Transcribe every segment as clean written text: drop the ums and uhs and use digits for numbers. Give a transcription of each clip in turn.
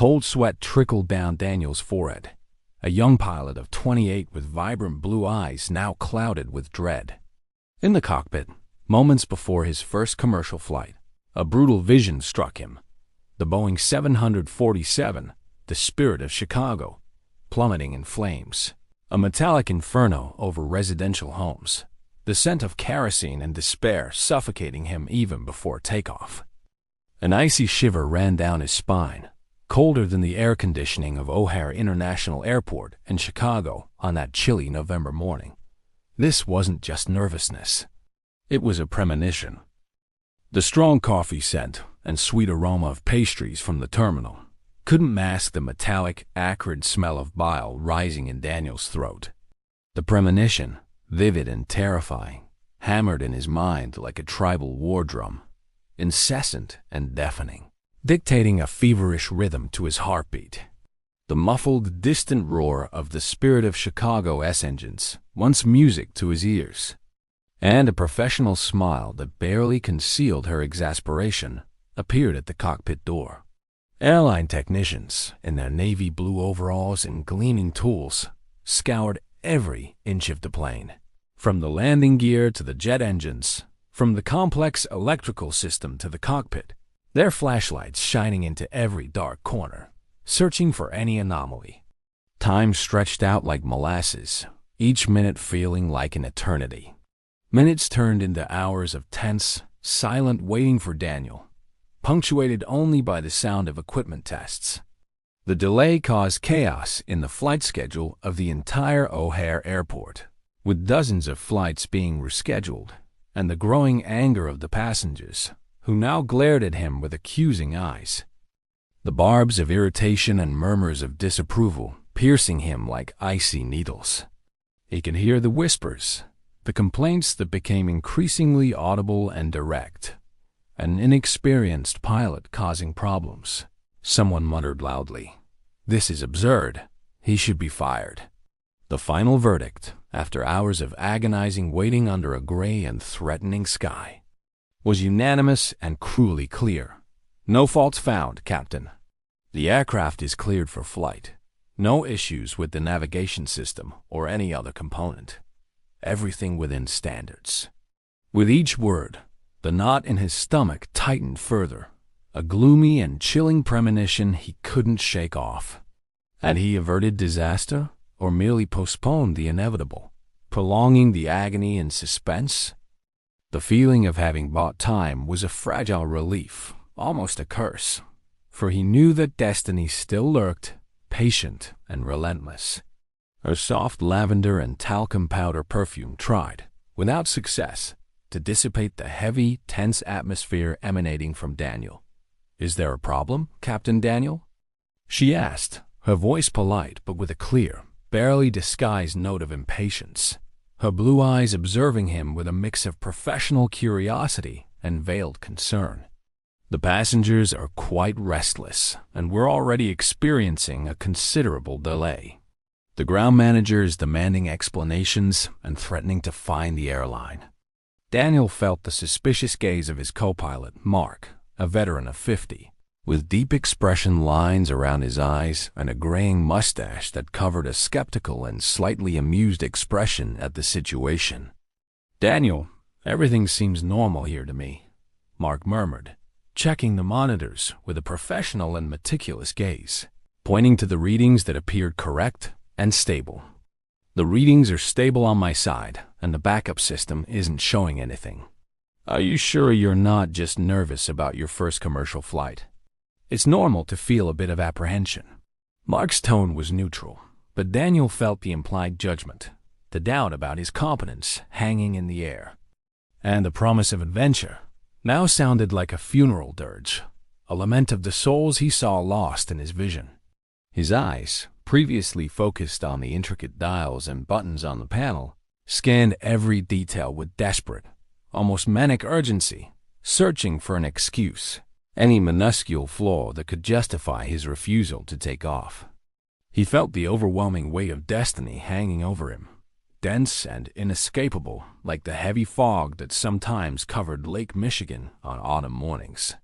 Cold sweat trickled down Daniel's forehead. A young pilot of 28 with vibrant blue eyes now clouded with dread. In the cockpit, moments before his first commercial flight, a brutal vision struck him. The Boeing 747, the Spirit of Chicago, plummeting in flames. A metallic inferno over residential homes. The scent of kerosene and despair suffocating him even before takeoff. An icy shiver ran down his spine, colder than the air conditioning of O'Hare International Airport in Chicago on that chilly November morning. This wasn't just nervousness. It was a premonition. The strong coffee scent and sweet aroma of pastries from the terminal couldn't mask the metallic, acrid smell of bile rising in Daniel's throat. The premonition, vivid and terrifying, hammered in his mind like a tribal war drum, incessant and deafening, dictating a feverish rhythm to his heartbeat. The muffled, distant roar of the Spirit of Chicago S-engines once music to his ears, and a professional smile that barely concealed her exasperation appeared at the cockpit door. Airline technicians, in their navy blue overalls and gleaming tools, scoured every inch of the plane, from the landing gear to the jet engines, from the complex electrical system to the cockpit, their flashlights shining into every dark corner, searching for any anomaly. Time stretched out like molasses, each minute feeling like an eternity. Minutes turned into hours of tense, silent waiting for Daniel, punctuated only by the sound of equipment tests. The delay caused chaos in the flight schedule of the entire O'Hare Airport, with dozens of flights being rescheduled, and the growing anger of the passengers, who now glared at him with accusing eyes. The barbs of irritation and murmurs of disapproval piercing him like icy needles. He could hear the whispers, the complaints that became increasingly audible and direct. An inexperienced pilot causing problems. Someone muttered loudly, "This is absurd. He should be fired." The final verdict, after hours of agonizing waiting under a gray and threatening sky, was unanimous and cruelly clear. "No faults found, Captain. The aircraft is cleared for flight. No issues with the navigation system or any other component. Everything within standards." With each word, the knot in his stomach tightened further, a gloomy and chilling premonition he couldn't shake off. Had he averted disaster, or merely postponed the inevitable, prolonging the agony and suspense? The feeling of having bought time was a fragile relief, almost a curse, for he knew that destiny still lurked, patient and relentless. Her soft lavender and talcum powder perfume tried, without success, to dissipate the heavy, tense atmosphere emanating from Daniel. "Is there a problem, Captain Daniel?" she asked, her voice polite but with a clear, barely disguised note of impatience, her blue eyes observing him with a mix of professional curiosity and veiled concern. "The passengers are quite restless, and we're already experiencing a considerable delay. The ground manager is demanding explanations and threatening to fine the airline." Daniel felt the suspicious gaze of his co-pilot, Mark, a veteran of 50, with deep expression lines around his eyes and a graying mustache that covered a skeptical and slightly amused expression at the situation. "Daniel, everything seems normal here to me," Mark murmured, checking the monitors with a professional and meticulous gaze, pointing to the readings that appeared correct and stable. "The readings are stable on my side, and the backup system isn't showing anything. Are you sure you're not just nervous about your first commercial flight? It's normal to feel a bit of apprehension." Mark's tone was neutral, but Daniel felt the implied judgment, the doubt about his competence hanging in the air. And the promise of adventure now sounded like a funeral dirge, a lament of the souls he saw lost in his vision. His eyes, previously focused on the intricate dials and buttons on the panel, scanned every detail with desperate, almost manic urgency, searching for an excuse, any minuscule flaw that could justify his refusal to take off. He felt the overwhelming weight of destiny hanging over him, dense and inescapable like the heavy fog that sometimes covered Lake Michigan on autumn mornings.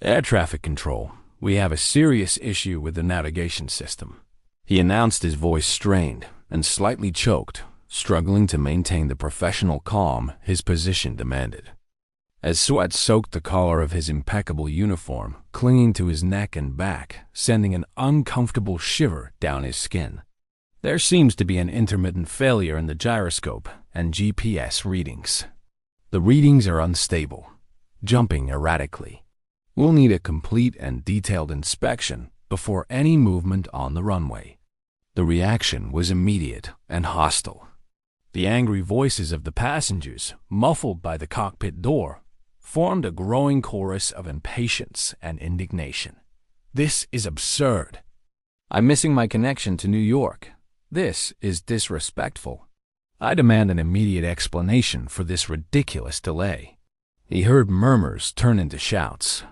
Air traffic control, "We have a serious issue with the navigation system," he announced, his voice strained and slightly choked, struggling to maintain the professional calm his position demanded. As sweat soaked the collar of his impeccable uniform, clinging to his neck and back, sending an uncomfortable shiver down his skin. "There seems to be an intermittent failure in the gyroscope and GPS readings. The readings are unstable, jumping erratically. We'll need a complete and detailed inspection before any movement on the runway." The reaction was immediate and hostile. The angry voices of the passengers, muffled by the cockpit door, formed a growing chorus of impatience and indignation. "This is absurd. I'm missing my connection to New York. This is disrespectful. I demand an immediate explanation for this ridiculous delay." He heard murmurs turn into shouts.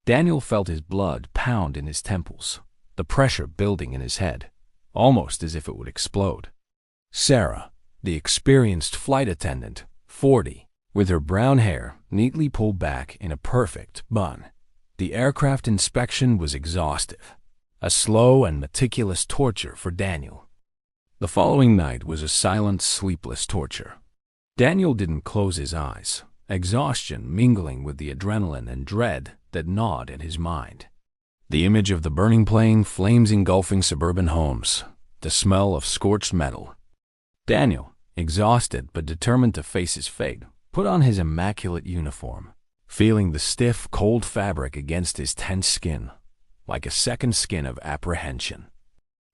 Daniel felt his blood pound in his temples, the pressure building in his head, almost as if it would explode. Sarah, the experienced flight attendant, 40, with her brown hair neatly pulled back in a perfect bun. The aircraft inspection was exhaustive, a slow and meticulous torture for Daniel. The following night was a silent, sleepless torture. Daniel didn't close his eyes, exhaustion mingling with the adrenaline and dread that gnawed at his mind. The image of the burning plane, flames engulfing suburban homes, the smell of scorched metal. Daniel, exhausted but determined to face his fate, put on his immaculate uniform, feeling the stiff, cold fabric against his tense skin, like a second skin of apprehension.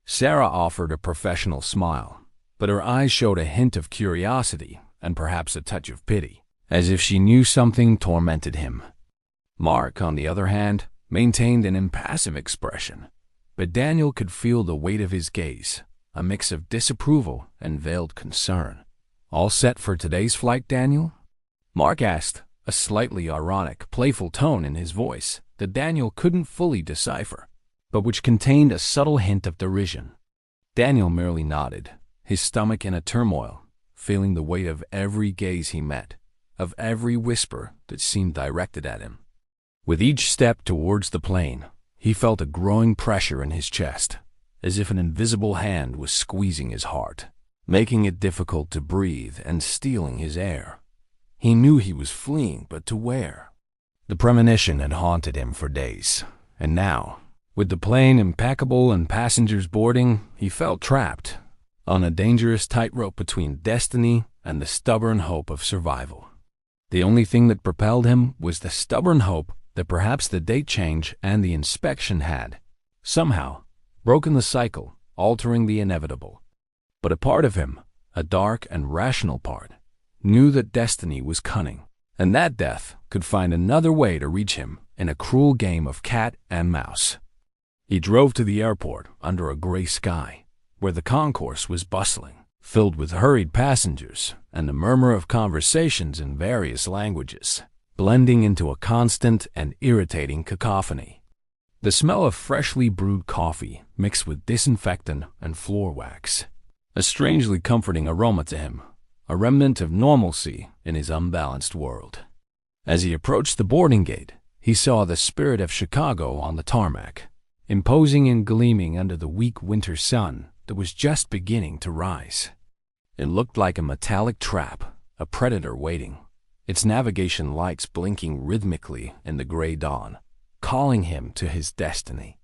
Sarah offered a professional smile, but her eyes showed a hint of curiosity and perhaps a touch of pity, as if she knew something tormented him. Mark, on the other hand, maintained an impassive expression, but Daniel could feel the weight of his gaze, a mix of disapproval and veiled concern. "All set for today's flight, Daniel?" Mark asked, a slightly ironic, playful tone in his voice that Daniel couldn't fully decipher, but which contained a subtle hint of derision. Daniel merely nodded, his stomach in a turmoil, feeling the weight of every gaze he met, of every whisper that seemed directed at him. With each step towards the plane, he felt a growing pressure in his chest, as if an invisible hand was squeezing his heart, making it difficult to breathe and stealing his air. He knew he was fleeing, but to where? The premonition had haunted him for days, and now, with the plane impeccable and passengers boarding, he felt trapped on a dangerous tightrope between destiny and the stubborn hope of survival. The only thing that propelled him was the stubborn hope that perhaps the date change and the inspection had, somehow, broken the cycle, altering the inevitable. But a part of him, a dark and rational part, knew that destiny was cunning, and that death could find another way to reach him in a cruel game of cat and mouse. He drove to the airport under a gray sky, where the concourse was bustling, filled with hurried passengers and the murmur of conversations in various languages, blending into a constant and irritating cacophony. The smell of freshly brewed coffee mixed with disinfectant and floor wax, a strangely comforting aroma to him, a remnant of normalcy in his unbalanced world. As he approached the boarding gate, he saw the Spirit of Chicago on the tarmac, imposing and gleaming under the weak winter sun that was just beginning to rise. It looked like a metallic trap, a predator waiting, its navigation lights blinking rhythmically in the gray dawn, calling him to his destiny.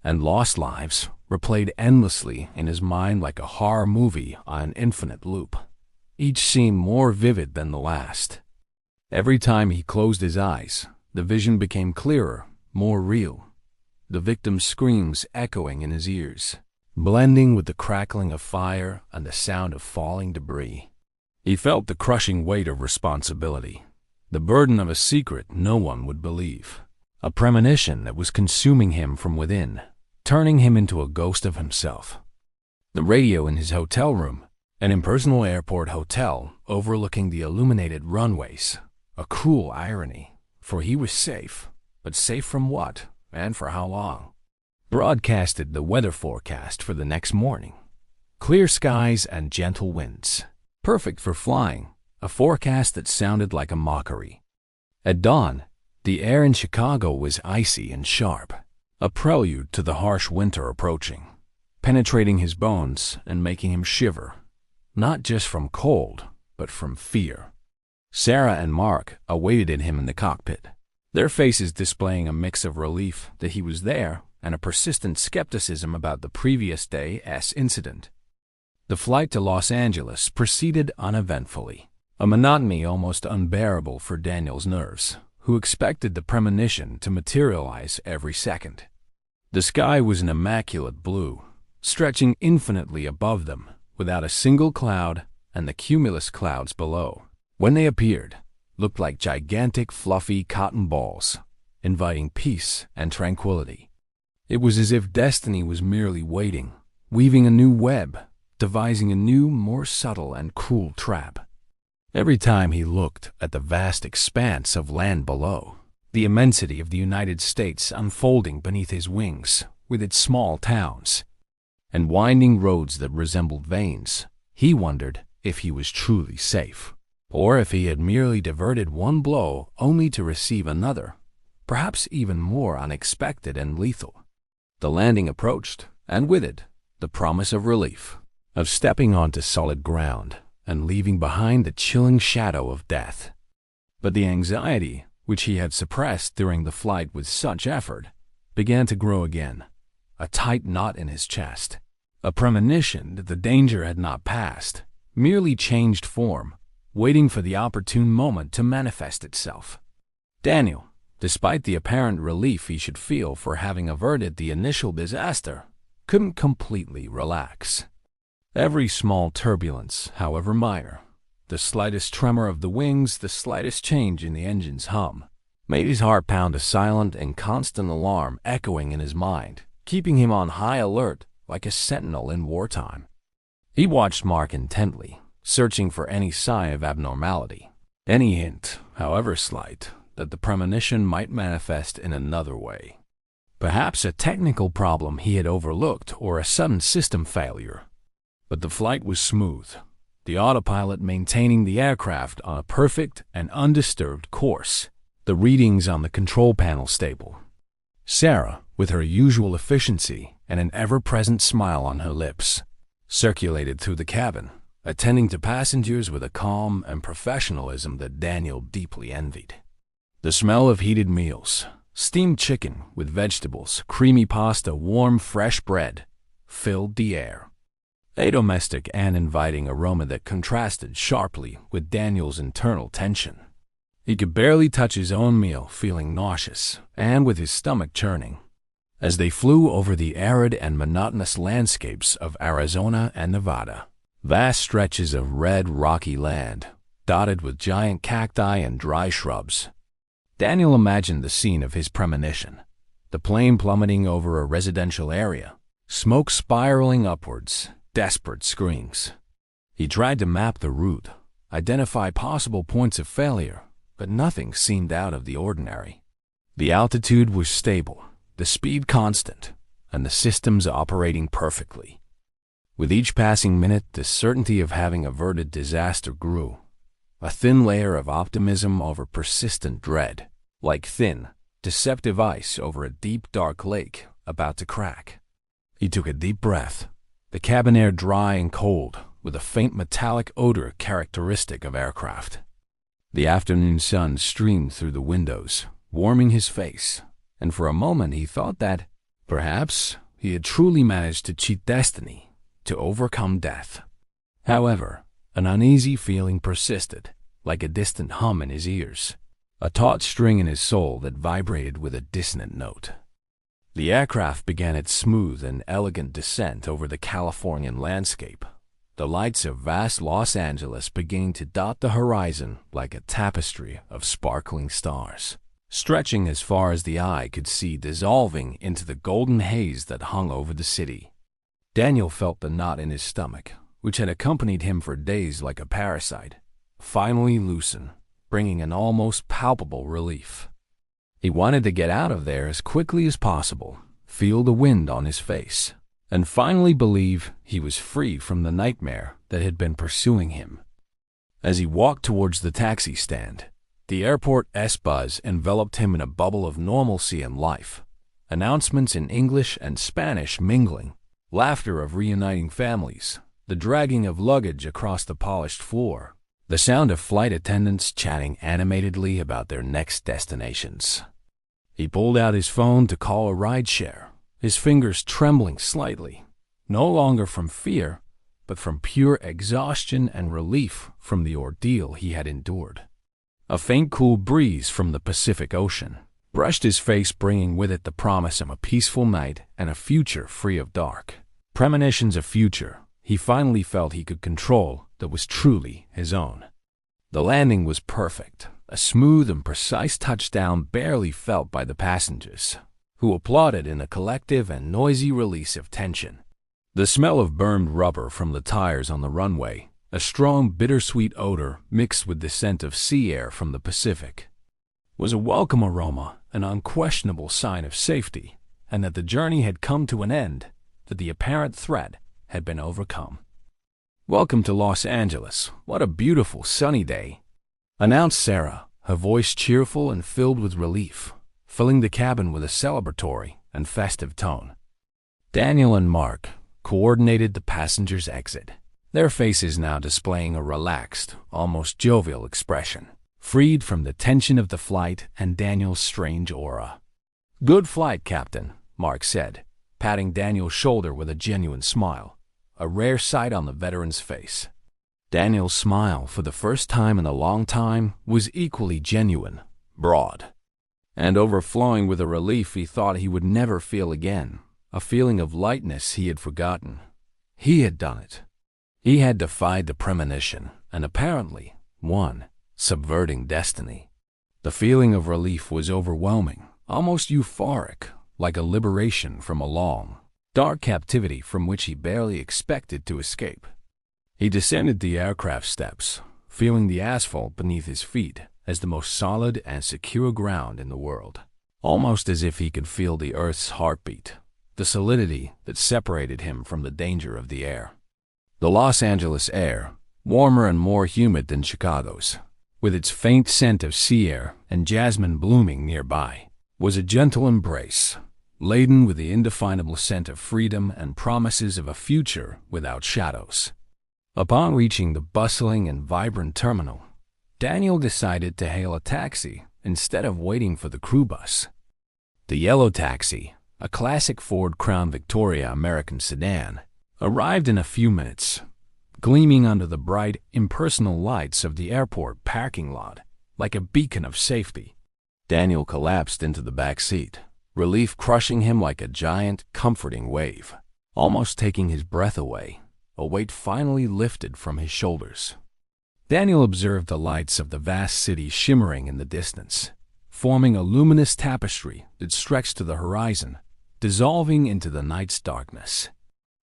And lost lives replayed endlessly in his mind like a horror movie on an infinite loop. Each seemed more vivid than the last. Every time he closed his eyes, the vision became clearer, more real, the victim's screams echoing in his ears, blending with the crackling of fire and the sound of falling debris. He felt the crushing weight of responsibility, the burden of a secret no one would believe, a premonition that was consuming him from within, turning him into a ghost of himself. The radio in his hotel room, an impersonal airport hotel overlooking the illuminated runways, a cruel irony, for he was safe, but safe from what and for how long? Broadcasted the weather forecast for the next morning. Clear skies and gentle winds, perfect for flying, a forecast that sounded like a mockery. At dawn, the air in Chicago was icy and sharp, a prelude to the harsh winter approaching, penetrating his bones and making him shiver, not just from cold, but from fear. Sarah and Mark awaited him in the cockpit, their faces displaying a mix of relief that he was there and a persistent skepticism about the previous day's incident. The flight to Los Angeles proceeded uneventfully, a monotony almost unbearable for Daniel's nerves, who expected the premonition to materialize every second. The sky was an immaculate blue, stretching infinitely above them, without a single cloud, and the cumulus clouds below, when they appeared, looked like gigantic fluffy cotton balls, inviting peace and tranquility. It was as if destiny was merely waiting, weaving a new web, devising a new, more subtle and cruel trap. Every time he looked at the vast expanse of land below, the immensity of the United States unfolding beneath his wings, with its small towns and winding roads that resembled veins, he wondered if he was truly safe, or if he had merely diverted one blow only to receive another, perhaps even more unexpected and lethal. The landing approached, and with it, the promise of relief, of stepping onto solid ground and leaving behind the chilling shadow of death. But the anxiety, which he had suppressed during the flight with such effort, began to grow again, a tight knot in his chest, a premonition that the danger had not passed, merely changed form, waiting for the opportune moment to manifest itself. Daniel, despite the apparent relief he should feel for having averted the initial disaster, couldn't completely relax. Every small turbulence, however minor, the slightest tremor of the wings, the slightest change in the engine's hum, made his heart pound a silent and constant alarm echoing in his mind, keeping him on high alert like a sentinel in wartime. He watched Mark intently, searching for any sign of abnormality, any hint, however slight, that the premonition might manifest in another way. Perhaps a technical problem he had overlooked or a sudden system failure. But the flight was smooth, the autopilot maintaining the aircraft on a perfect and undisturbed course, the readings on the control panel stable. Sarah, with her usual efficiency and an ever-present smile on her lips, circulated through the cabin, attending to passengers with a calm and professionalism that Daniel deeply envied. The smell of heated meals, steamed chicken with vegetables, creamy pasta, warm, fresh bread, filled the air. A domestic and inviting aroma that contrasted sharply with Daniel's internal tension. He could barely touch his own meal, feeling nauseous, and with his stomach churning. As they flew over the arid and monotonous landscapes of Arizona and Nevada, vast stretches of red, rocky land, dotted with giant cacti and dry shrubs, Daniel imagined the scene of his premonition, the plane plummeting over a residential area, smoke spiraling upwards, desperate screams. He tried to map the route, identify possible points of failure, but nothing seemed out of the ordinary. The altitude was stable, the speed constant, and the systems operating perfectly. With each passing minute, the certainty of having averted disaster grew, a thin layer of optimism over persistent dread, like thin, deceptive ice over a deep, dark lake about to crack. He took a deep breath, the cabin air dry and cold, with a faint metallic odor characteristic of aircraft. The afternoon sun streamed through the windows, warming his face, and for a moment he thought that, perhaps, he had truly managed to cheat destiny, to overcome death. However, an uneasy feeling persisted, like a distant hum in his ears, a taut string in his soul that vibrated with a dissonant note. The aircraft began its smooth and elegant descent over the Californian landscape, the lights of vast Los Angeles beginning to dot the horizon like a tapestry of sparkling stars, stretching as far as the eye could see, dissolving into the golden haze that hung over the city. Daniel felt the knot in his stomach, which had accompanied him for days like a parasite, finally loosen, bringing an almost palpable relief. He wanted to get out of there as quickly as possible, feel the wind on his face, and finally believe he was free from the nightmare that had been pursuing him. As he walked towards the taxi stand, the airport's buzz enveloped him in a bubble of normalcy and life, announcements in English and Spanish mingling, laughter of reuniting families, the dragging of luggage across the polished floor, the sound of flight attendants chatting animatedly about their next destinations. He pulled out his phone to call a rideshare, his fingers trembling slightly, no longer from fear, but from pure exhaustion and relief from the ordeal he had endured. A faint cool breeze from the Pacific Ocean brushed his face, bringing with it the promise of a peaceful night and a future free of dark. Premonitions of future he finally felt he could control that was truly his own. The landing was perfect, a smooth and precise touchdown barely felt by the passengers, who applauded in a collective and noisy release of tension. The smell of burned rubber from the tires on the runway, a strong bittersweet odor mixed with the scent of sea air from the Pacific, was a welcome aroma, an unquestionable sign of safety, and that the journey had come to an end, that the apparent threat had been overcome. "Welcome to Los Angeles. What a beautiful sunny day," announced Sarah, her voice cheerful and filled with relief, filling the cabin with a celebratory and festive tone. Daniel and Mark coordinated the passengers' exit, their faces now displaying a relaxed, almost jovial expression, freed from the tension of the flight and Daniel's strange aura. "Good flight, Captain," Mark said, patting Daniel's shoulder with a genuine smile, a rare sight on the veteran's face. Daniel's smile, for the first time in a long time, was equally genuine, broad, and overflowing with a relief he thought he would never feel again, a feeling of lightness he had forgotten. He had done it. He had defied the premonition and apparently won, subverting destiny. The feeling of relief was overwhelming, almost euphoric, like a liberation from a long, dark captivity from which he barely expected to escape. He descended the aircraft steps, feeling the asphalt beneath his feet as the most solid and secure ground in the world, almost as if he could feel the Earth's heartbeat, the solidity that separated him from the danger of the air. The Los Angeles air, warmer and more humid than Chicago's, with its faint scent of sea air and jasmine blooming nearby, was a gentle embrace, laden with the indefinable scent of freedom and promises of a future without shadows. Upon reaching the bustling and vibrant terminal, Daniel decided to hail a taxi instead of waiting for the crew bus. The yellow taxi, a classic Ford Crown Victoria American sedan, arrived in a few minutes, gleaming under the bright, impersonal lights of the airport parking lot like a beacon of safety. Daniel collapsed into the back seat, relief crushing him like a giant, comforting wave, almost taking his breath away, a weight finally lifted from his shoulders. Daniel observed the lights of the vast city shimmering in the distance, forming a luminous tapestry that stretched to the horizon, dissolving into the night's darkness.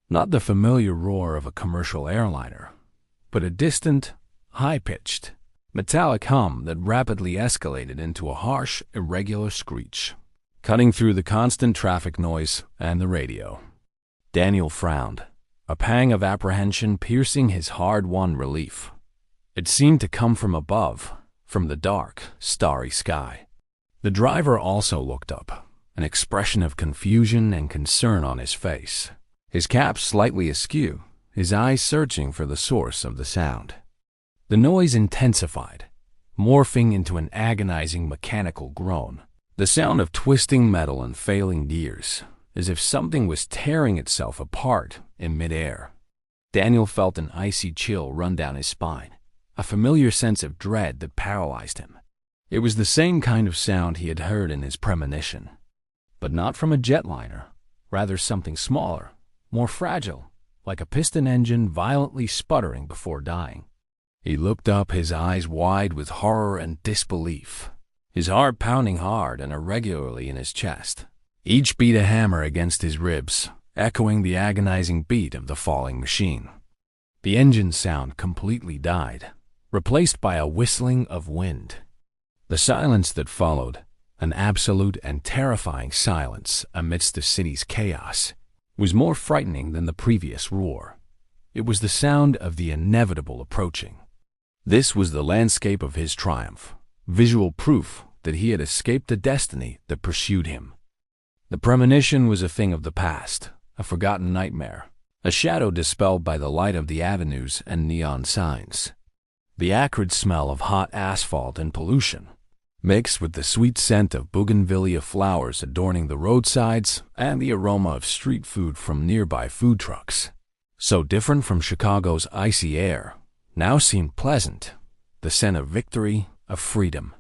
Not the familiar roar of a commercial airliner, but a distant, high-pitched, metallic hum that rapidly escalated into a harsh, irregular screech, cutting through the constant traffic noise and the radio. Daniel frowned, a pang of apprehension piercing his hard-won relief. It seemed to come from above, from the dark, starry sky. The driver also looked up, an expression of confusion and concern on his face, his cap slightly askew, his eyes searching for the source of the sound. The noise intensified, morphing into an agonizing mechanical groan, the sound of twisting metal and failing gears, as if something was tearing itself apart in midair. Daniel felt an icy chill run down his spine, a familiar sense of dread that paralyzed him. It was the same kind of sound he had heard in his premonition, but not from a jetliner, rather something smaller, more fragile, like a piston engine violently sputtering before dying. He looked up, his eyes wide with horror and disbelief, his heart pounding hard and irregularly in his chest, each beat a hammer against his ribs, echoing the agonizing beat of the falling machine. The engine sound completely died, replaced by a whistling of wind. The silence that followed, an absolute and terrifying silence amidst the city's chaos, was more frightening than the previous roar. It was the sound of the inevitable approaching. This was the landscape of his triumph, visual proof that he had escaped the destiny that pursued him. The premonition was a thing of the past, a forgotten nightmare, a shadow dispelled by the light of the avenues and neon signs. The acrid smell of hot asphalt and pollution, mixed with the sweet scent of bougainvillea flowers adorning the roadsides and the aroma of street food from nearby food trucks, so different from Chicago's icy air, now seemed pleasant, the scent of victory, of freedom.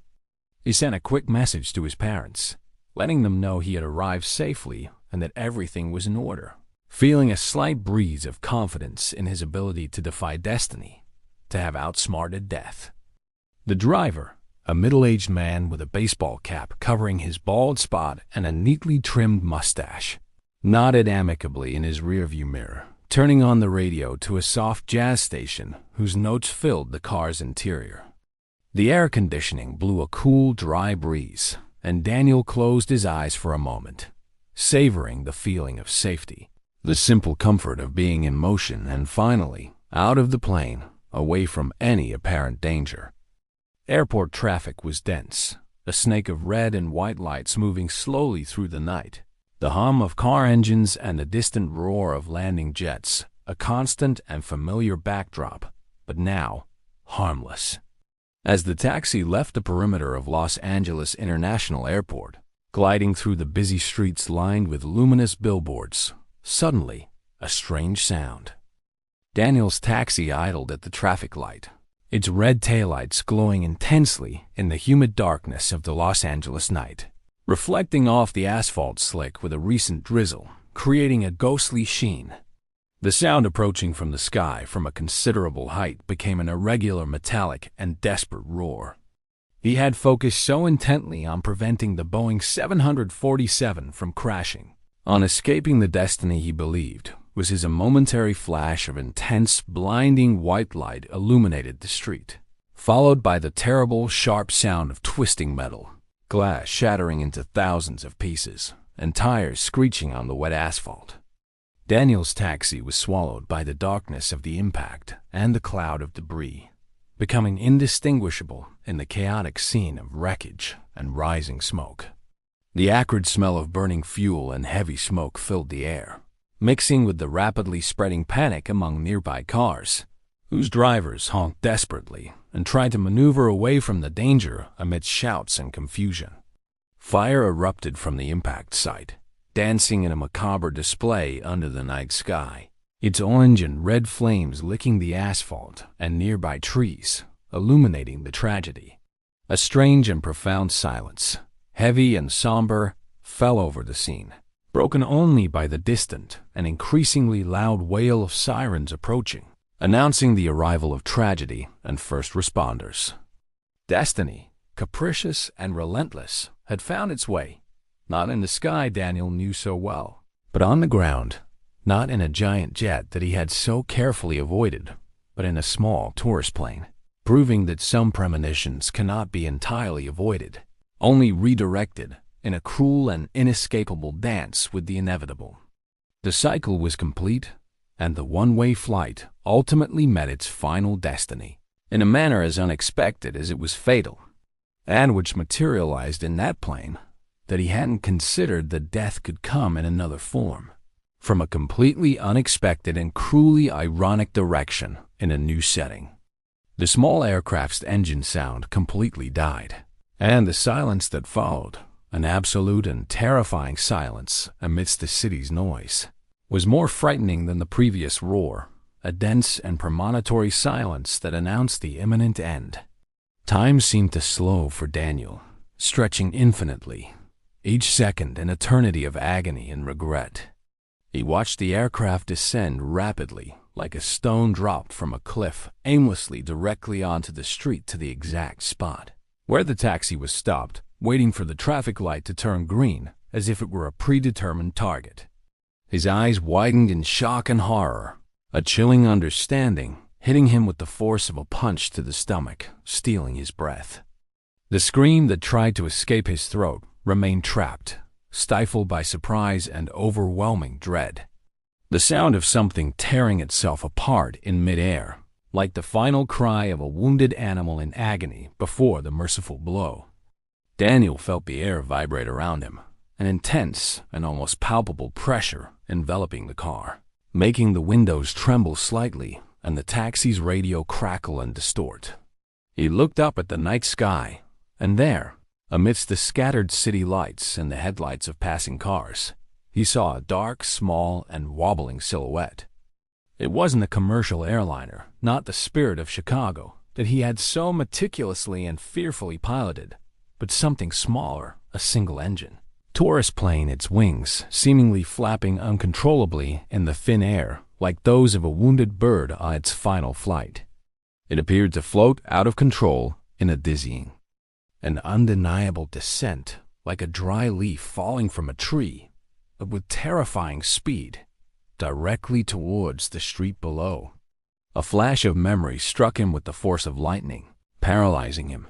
He sent a quick message to his parents, letting them know he had arrived safely and that everything was in order, feeling a slight breeze of confidence in his ability to defy destiny, to have outsmarted death. The driver, a middle-aged man with a baseball cap covering his bald spot and a neatly trimmed mustache, nodded amicably in his rearview mirror, turning on the radio to a soft jazz station whose notes filled the car's interior. The air conditioning blew a cool, dry breeze, and Daniel closed his eyes for a moment, savoring the feeling of safety, the simple comfort of being in motion and finally out of the plane, away from any apparent danger. Airport traffic was dense, a snake of red and white lights moving slowly through the night, the hum of car engines and the distant roar of landing jets, a constant and familiar backdrop, but now harmless. As the taxi left the perimeter of Los Angeles International Airport, gliding through the busy streets lined with luminous billboards, suddenly a strange sound. Daniel's taxi idled at the traffic light, its red taillights glowing intensely in the humid darkness of the Los Angeles night, reflecting off the asphalt slick with a recent drizzle, creating a ghostly sheen. The sound approaching from the sky from a considerable height became an irregular metallic and desperate roar. He had focused so intently on preventing the Boeing 747 from crashing, on escaping the destiny he believed was his a momentary flash of intense, blinding white light illuminated the street, followed by the terrible, sharp sound of twisting metal, glass shattering into thousands of pieces, and tires screeching on the wet asphalt. Daniel's taxi was swallowed by the darkness of the impact and the cloud of debris, becoming indistinguishable in the chaotic scene of wreckage and rising smoke. The acrid smell of burning fuel and heavy smoke filled the air, mixing with the rapidly spreading panic among nearby cars, whose drivers honked desperately and tried to maneuver away from the danger amidst shouts and confusion. Fire erupted from the impact site, dancing in a macabre display under the night sky, its orange and red flames licking the asphalt and nearby trees, illuminating the tragedy. A strange and profound silence, heavy and somber, fell over the scene, broken only by the distant and increasingly loud wail of sirens approaching, announcing the arrival of tragedy and first responders. Destiny, capricious and relentless, had found its way, not in the sky Daniel knew so well, but on the ground, not in a giant jet that he had so carefully avoided, but in a small tourist plane, proving that some premonitions cannot be entirely avoided, only redirected in a cruel and inescapable dance with the inevitable. The cycle was complete, and the one-way flight ultimately met its final destiny, in a manner as unexpected as it was fatal, and which materialized in that plane that he hadn't considered that death could come in another form, from a completely unexpected and cruelly ironic direction in a new setting. The small aircraft's engine sound completely died, and the silence that followed, an absolute and terrifying silence amidst the city's noise, was more frightening than the previous roar, a dense and premonitory silence that announced the imminent end. Time seemed to slow for Daniel, stretching infinitely, each second an eternity of agony and regret. He watched the aircraft descend rapidly, like a stone dropped from a cliff, aimlessly directly onto the street to the exact spot, where the taxi was stopped, waiting for the traffic light to turn green, as if it were a predetermined target. His eyes widened in shock and horror, a chilling understanding hitting him with the force of a punch to the stomach, stealing his breath. The scream that tried to escape his throat remained trapped, stifled by surprise and overwhelming dread. The sound of something tearing itself apart in midair, like the final cry of a wounded animal in agony before the merciful blow. Daniel felt the air vibrate around him, an intense and almost palpable pressure enveloping the car, making the windows tremble slightly and the taxi's radio crackle and distort. He looked up at the night sky, and there, amidst the scattered city lights and the headlights of passing cars, he saw a dark, small, and wobbling silhouette. It wasn't a commercial airliner, not the Spirit of Chicago, that he had so meticulously and fearfully piloted, but something smaller, a single engine tourist plane, its wings seemingly flapping uncontrollably in the thin air like those of a wounded bird on its final flight. It appeared to float out of control in a dizzying, an undeniable descent like a dry leaf falling from a tree, but with terrifying speed, directly towards the street below. A flash of memory struck him with the force of lightning, paralyzing him.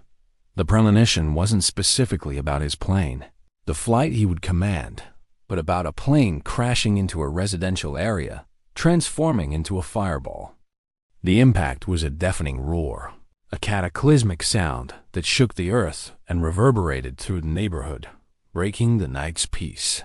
The premonition wasn't specifically about his plane, the flight he would command, but about a plane crashing into a residential area, transforming into a fireball. The impact was a deafening roar, a cataclysmic sound that shook the earth and reverberated through the neighborhood, breaking the night's peace.